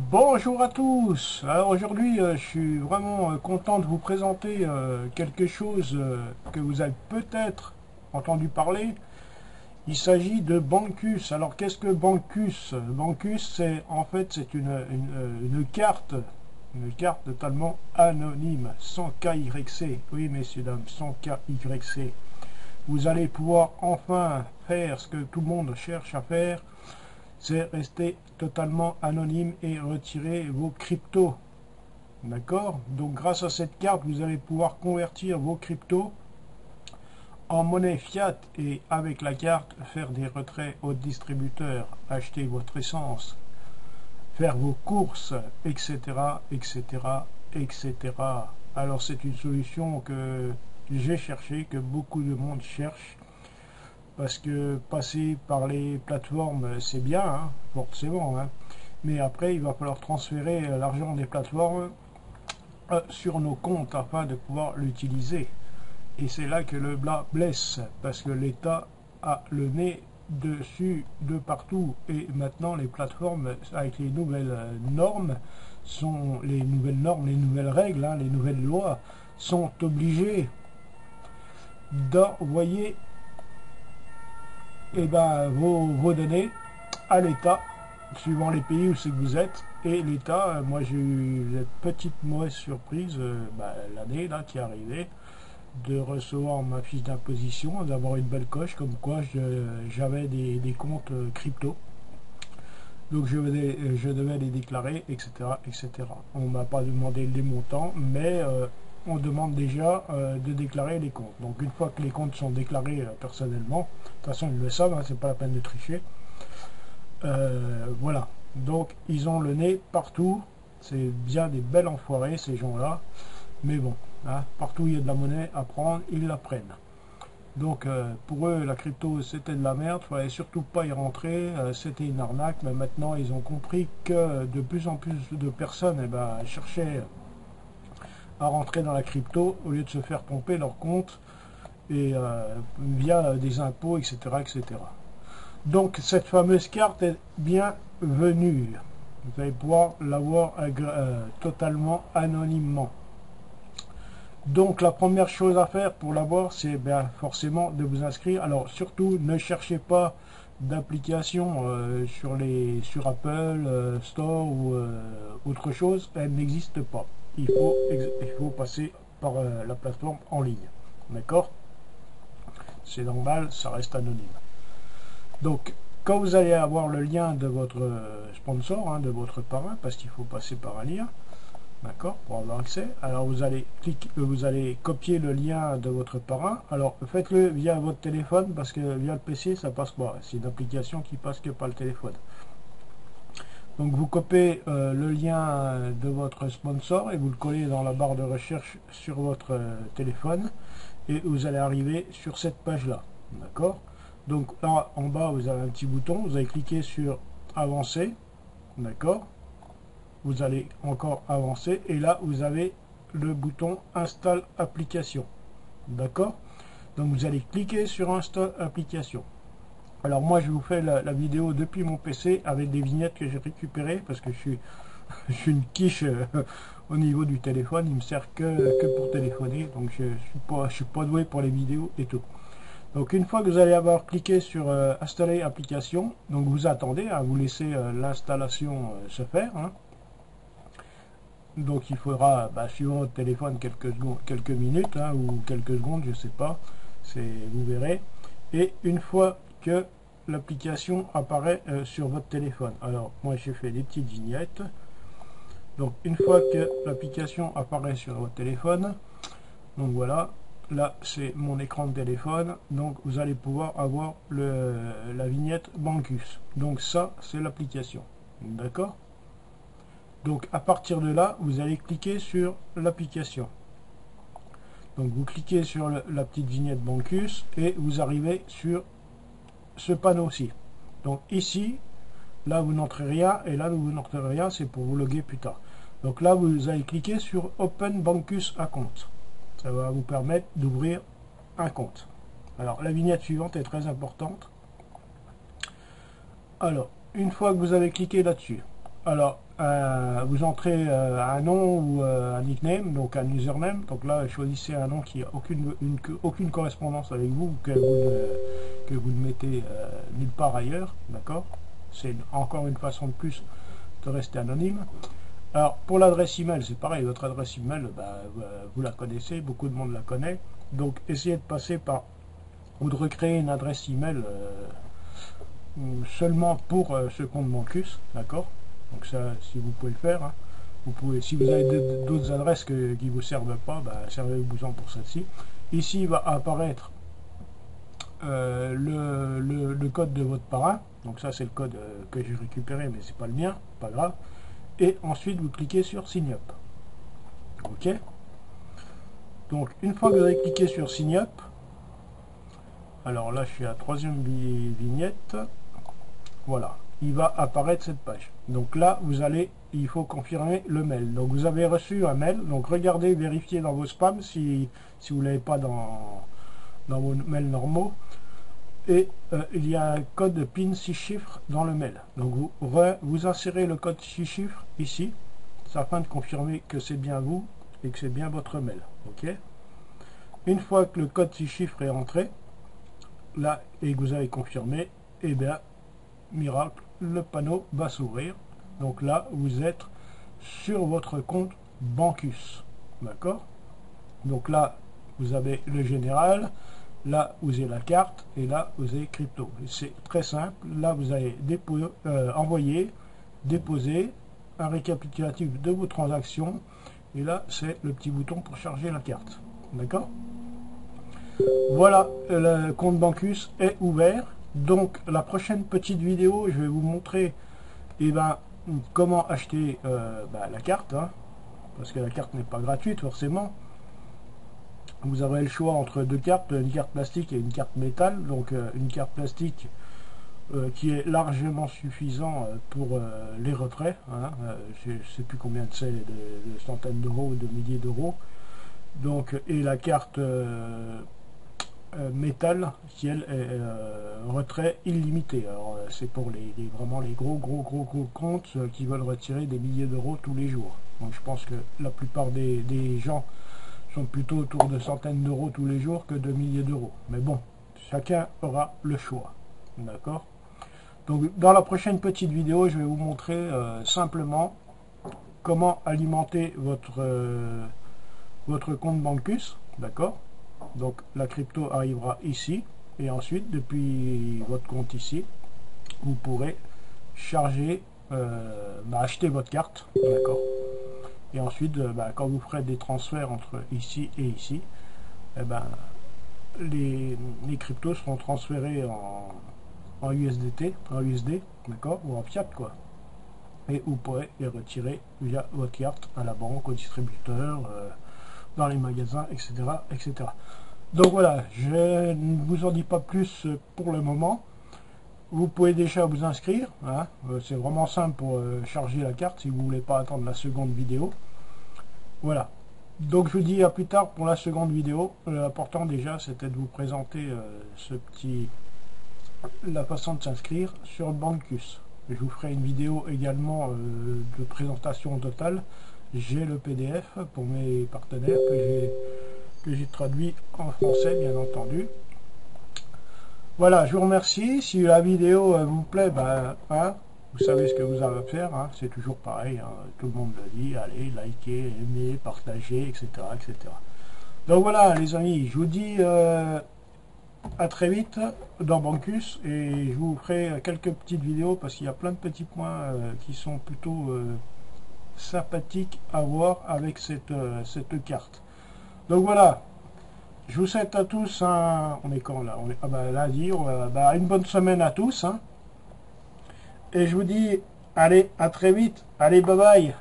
Bonjour à tous. Alors aujourd'hui, je suis vraiment content de vous présenter quelque chose que vous avez peut-être entendu parler. Il s'agit de Bankus. Alors qu'est-ce que Bankus? Bankus, c'est en fait c'est une carte totalement anonyme, sans KYC. Oui, messieurs dames, sans KYC. Vous allez pouvoir enfin faire ce que tout le monde cherche à faire, c'est rester totalement anonyme et retirer vos cryptos. D'accord? Donc grâce à cette carte, vous allez pouvoir convertir vos cryptos en monnaie fiat et avec la carte faire des retraits au distributeur, acheter votre essence, faire vos courses, etc., etc., etc. Alors c'est une solution que j'ai cherché, que beaucoup de monde cherche, parce que passer par les plateformes, c'est bien, hein, forcément, hein, mais après, il va falloir transférer l'argent des plateformes sur nos comptes afin de pouvoir l'utiliser. Et c'est là que le bas blesse, parce que l'État a le nez dessus de partout. Et maintenant, les plateformes, avec les nouvelles normes, les nouvelles règles, hein, les nouvelles lois, sont obligées d'envoyer vos données à l'État, suivant les pays où c'est que vous êtes. Et l'État, moi j'ai eu une petite mauvaise surprise l'année là qui est arrivée, de recevoir ma fiche d'imposition, d'avoir une belle coche comme quoi j'avais des comptes crypto. Donc je devais les déclarer, etc., etc. On ne m'a pas demandé les montants, mais on demande déjà de déclarer les comptes. Donc une fois que les comptes sont déclarés personnellement, de toute façon ils le savent, hein, c'est pas la peine de tricher. Voilà. Donc ils ont le nez partout. C'est bien des belles enfoirés ces gens-là. Mais bon, hein, partout où il y a de la monnaie à prendre, ils la prennent. Donc pour eux, la crypto c'était de la merde, il fallait surtout pas y rentrer, c'était une arnaque, mais maintenant ils ont compris que de plus en plus de personnes cherchaient à rentrer dans la crypto au lieu de se faire pomper leur compte et via des impôts, etc., etc. Donc cette fameuse carte est bienvenue. Vous allez pouvoir l'avoir totalement anonymement. Donc la première chose à faire pour l'avoir, c'est forcément de vous inscrire. Alors surtout, ne cherchez pas d'application sur Apple Store ou autre chose. Elle n'existe pas. Il faut passer par la plateforme en ligne. D'accord? C'est normal, ça reste anonyme. Donc quand vous allez avoir le lien de votre sponsor, hein, de votre parrain, parce qu'il faut passer par un lien, d'accord, pour avoir accès. Alors vous allez copier le lien de votre parrain. Alors faites-le via votre téléphone parce que via le PC ça passe pas. C'est une application qui passe que par le téléphone. Donc vous copiez le lien de votre sponsor et vous le collez dans la barre de recherche sur votre téléphone et vous allez arriver sur cette page là. D'accord. Donc là en bas vous avez un petit bouton. Vous allez cliquer sur avancer. D'accord. Vous allez encore avancer et là vous avez le bouton installe application. D'accord. Donc vous allez cliquer sur installe application. Alors moi je vous fais la vidéo depuis mon PC avec des vignettes que j'ai récupérées parce que je suis une quiche au niveau du téléphone. Il me sert que pour téléphoner, donc je suis pas doué pour les vidéos et tout. Donc une fois que vous allez avoir cliqué sur installer application, donc vous attendez, hein, vous laissez l'installation se faire, hein. Donc il faudra, suivant votre téléphone, quelques minutes, hein, ou quelques secondes, je sais pas, vous verrez. Et une fois que l'application apparaît sur votre téléphone, alors moi j'ai fait des petites vignettes. Donc une fois que l'application apparaît sur votre téléphone, donc voilà, là c'est mon écran de téléphone, donc vous allez pouvoir avoir la vignette Bankus. Donc ça c'est l'application, d'accord. Donc à partir de là, vous allez cliquer sur l'application. Donc vous cliquez sur la petite vignette Bankus et vous arrivez sur ce panneau-ci. Donc ici, là vous n'entrez rien et là vous n'entrez rien, c'est pour vous loguer plus tard. Donc là vous allez cliquer sur Open Bankus Account. Ça va vous permettre d'ouvrir un compte. Alors la vignette suivante est très importante. Alors, une fois que vous avez cliqué là-dessus, alors vous entrez un nom ou un nickname, donc un username. Donc là, choisissez un nom qui n'a aucune correspondance avec vous, que vous ne mettez nulle part ailleurs, d'accord? C'est encore une façon de plus de rester anonyme. Alors, pour l'adresse email, c'est pareil, votre adresse email, vous la connaissez, beaucoup de monde la connaît. Donc, essayez de passer par, ou de recréer une adresse email seulement pour ce compte Bancus, d'accord? Donc ça, si vous pouvez le faire, hein. Vous pouvez, si vous avez d'autres adresses qui ne vous servent pas, servez-vous-en pour celle-ci. Ici, il va apparaître le code de votre parrain. Donc ça, c'est le code que j'ai récupéré, mais c'est pas le mien, pas grave. Et ensuite, vous cliquez sur Sign Up. OK? Donc, une fois que vous avez cliqué sur Sign Up, alors là, je suis à la troisième vignette. Voilà, il va apparaître cette page. Donc là, il faut confirmer le mail. Donc vous avez reçu un mail. Donc regardez, vérifiez dans vos spams si vous ne l'avez pas dans vos mails normaux. Et il y a un code PIN 6 chiffres dans le mail. Donc vous insérez le code 6 chiffres ici, afin de confirmer que c'est bien vous et que c'est bien votre mail. OK? Une fois que le code 6 chiffres est entré, là, et que vous avez confirmé, et bien, miracle, le panneau va s'ouvrir. Donc là, vous êtes sur votre compte Bancus. D'accord? Donc là, vous avez le général. Là, vous avez la carte. Et là, vous avez crypto. C'est très simple. Là, vous avez envoyé, déposé un récapitulatif de vos transactions. Et là, c'est le petit bouton pour charger la carte. D'accord? Voilà, le compte Bancus est ouvert. Donc la prochaine petite vidéo, je vais vous montrer comment acheter la carte, hein, parce que la carte n'est pas gratuite forcément. Vous aurez le choix entre deux cartes, une carte plastique et une carte métal. Donc une carte plastique qui est largement suffisant pour les retraits, hein, je ne sais plus combien c'est, de centaines d'euros ou de milliers d'euros. Donc, et la carte métal qui elle est retrait illimité. Alors c'est pour vraiment les gros comptes qui veulent retirer des milliers d'euros tous les jours. Donc je pense que la plupart des gens sont plutôt autour de centaines d'euros tous les jours que de milliers d'euros. Mais bon, chacun aura le choix. D'accord? Donc dans la prochaine petite vidéo, je vais vous montrer simplement comment alimenter votre compte Bancus. D'accord? Donc la crypto arrivera ici, et ensuite depuis votre compte ici, vous pourrez charger, acheter votre carte, d'accord. Et ensuite, quand vous ferez des transferts entre ici et ici, les cryptos seront transférés en USDT, en USD, d'accord, ou en fiat quoi. Et vous pourrez les retirer via votre carte à la banque, au distributeur, dans les magasins, etc., etc. Donc voilà, je ne vous en dis pas plus pour le moment. Vous pouvez déjà vous inscrire, hein. C'est vraiment simple pour charger la carte si vous ne voulez pas attendre la seconde vidéo. Voilà, donc je vous dis à plus tard pour la seconde vidéo. L'important déjà c'était de vous présenter la façon de s'inscrire sur Bancus. Je vous ferai une vidéo également de présentation totale. J'ai le PDF pour mes partenaires que j'ai traduit en français, bien entendu. Voilà, je vous remercie. Si la vidéo vous plaît, vous savez ce que vous avez à faire. Hein, c'est toujours pareil, hein, tout le monde le dit. Allez, likez, aimez, partagez, etc., etc. Donc voilà, les amis, je vous dis à très vite dans Bancus, et je vous ferai quelques petites vidéos parce qu'il y a plein de petits points qui sont plutôt sympathiques à voir avec cette carte. Donc voilà, je vous souhaite à tous on est quand là, on est lundi, une bonne semaine à tous, hein. Et je vous dis, allez, à très vite, allez, bye bye.